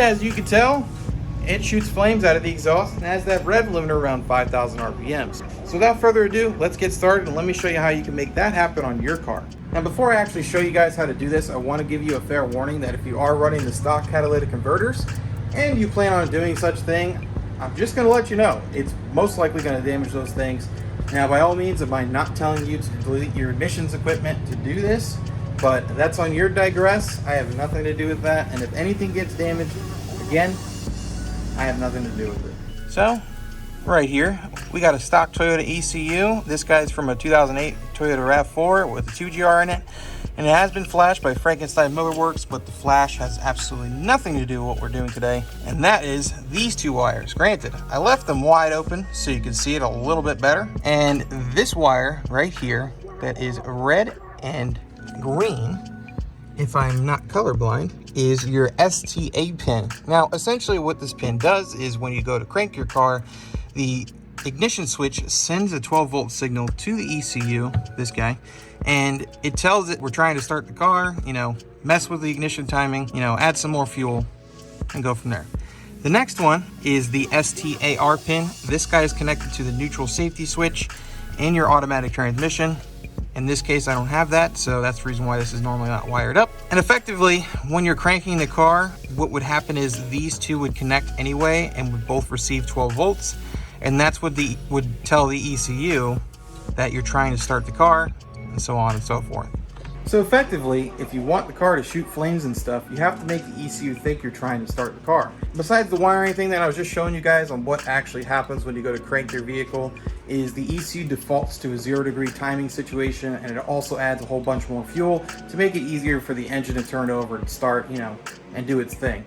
as you can tell, it shoots flames out of the exhaust and has that rev limiter around 5,000 RPMs. So without further ado, let's get started and let me show you how you can make that happen on your car. Now before I actually show you guys how to do this, I want to give you a fair warning that if you are running the stock catalytic converters and you plan on doing such thing, I'm just going to let you know it's most likely going to damage those things. Now by all means, am I not telling you to delete your emissions equipment to do this, but that's on your digress. I have nothing to do with that, and if anything gets damaged, again, I have nothing to do with it. So, right here, we got a stock Toyota ECU. This guy's from a 2008 Toyota RAV4 with a 2GR in it. And it has been flashed by Frankenstein Motorworks, but the flash has absolutely nothing to do with what we're doing today. And that is these two wires. Granted, I left them wide open so you can see it a little bit better. And this wire right here that is red and green, if I'm not colorblind, is your STA pin. Now, essentially what this pin does is when you go to crank your car, the ignition switch sends a 12-volt signal to the ECU, this guy, and it tells it we're trying to start the car, mess with the ignition timing, add some more fuel, and go from there. The next one is the STAR pin. This guy is connected to the neutral safety switch in your automatic transmission. In this case, I don't have that, so that's the reason why this is normally not wired up. And effectively, when you're cranking the car, what would happen is these two would connect anyway and would both receive 12 volts. And that's what would tell the ECU that you're trying to start the car, and so on and so forth. So effectively, if you want the car to shoot flames and stuff, you have to make the ECU think you're trying to start the car. Besides the wiring thing that I was just showing you guys on what actually happens when you go to crank your vehicle, is the ECU defaults to a 0-degree timing situation, and it also adds a whole bunch more fuel to make it easier for the engine to turn over and start, and do its thing.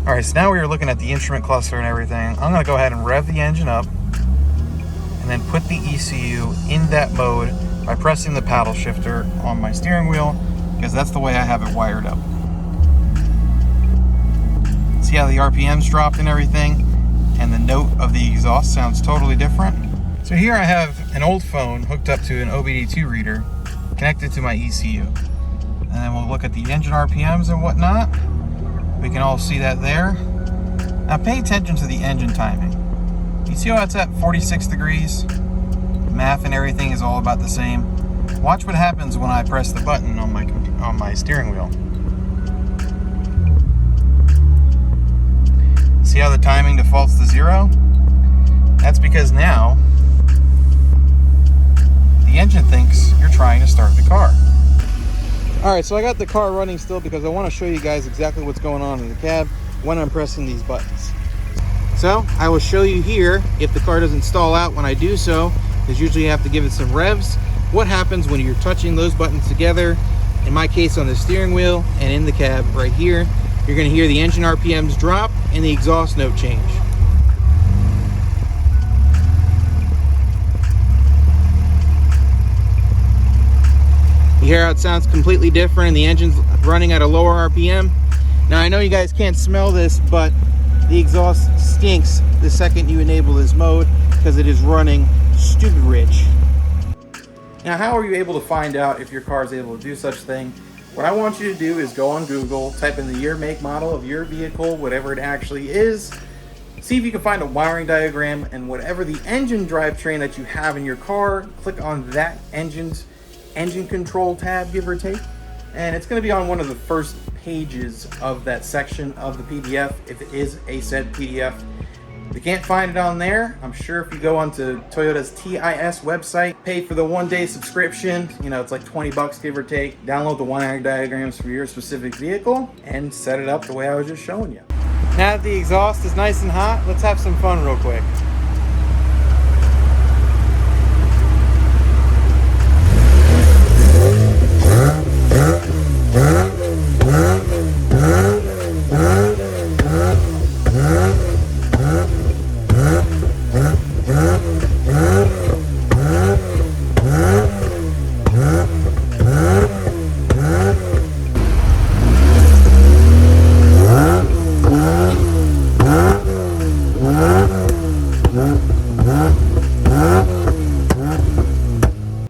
All right, so now we are looking at the instrument cluster and everything. I'm gonna go ahead and rev the engine up and then put the ECU in that mode by pressing the paddle shifter on my steering wheel, because that's the way I have it wired up. See how the RPMs dropped and everything, and the note of the exhaust sounds totally different. So here I have an old phone hooked up to an OBD2 reader connected to my ECU. And then we'll look at the engine RPMs and whatnot. We can all see that there. Now pay attention to the engine timing. You see how it's at 46 degrees? Math and everything is all about the same. Watch what happens when I press the button on my steering wheel. See how the timing defaults to 0? That's because now the engine thinks you're trying to start the car. Alright, so I got the car running still because I want to show you guys exactly what's going on in the cab when I'm pressing these buttons. So I will show you here, if the car doesn't stall out when I do so, because usually you have to give it some revs, what happens when you're touching those buttons together. In my case on the steering wheel and in the cab right here, you're going to hear the engine RPMs drop and the exhaust note change. You hear how it sounds completely different and the engine's running at a lower RPM. Now I know you guys can't smell this, but the exhaust stinks the second you enable this mode because it is running stupid rich. Now how are you able to find out if your car is able to do such thing? What I want you to do is go on Google, type in the year, make, model of your vehicle, whatever it actually is. See if you can find a wiring diagram, and whatever the engine drivetrain that you have in your car, click on that engine control tab, give or take. And it's going to be on one of the first pages of that section of the PDF, if it is a said PDF. If you can't find it on there, I'm sure if you go onto Toyota's TIS website, pay for the 1-day subscription, it's like 20 bucks give or take, download the wiring diagrams for your specific vehicle and set it up the way I was just showing you. Now that the exhaust is nice and hot, let's have some fun real quick.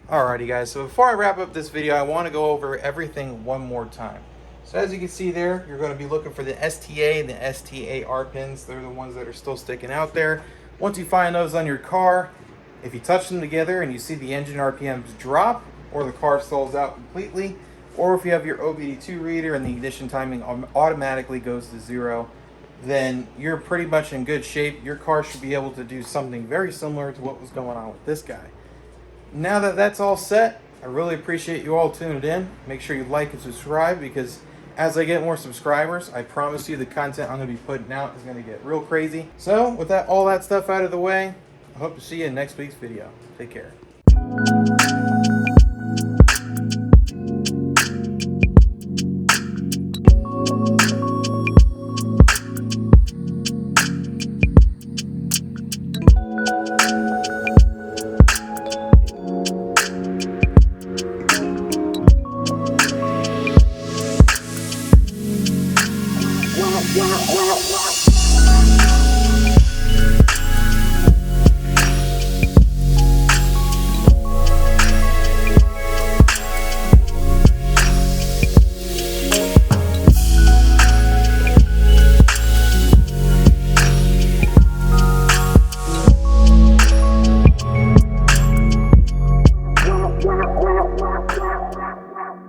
Alrighty guys, so before I wrap up this video, I want to go over everything one more time. So as you can see there, you're going to be looking for the STA and the STAR pins. They're the ones that are still sticking out there. Once you find those on your car, if you touch them together and you see the engine RPMs drop, or the car stalls out completely, or if you have your OBD2 reader and the ignition timing automatically goes to 0, then you're pretty much in good shape. Your car should be able to do something very similar to what was going on with this guy. Now that that's all set, I really appreciate you all tuning in. Make sure you like and subscribe, because as I get more subscribers, I promise you the content I'm going to be putting out is going to get real crazy. So with that, all that stuff out of the way, I hope to see you in next week's video. Take care.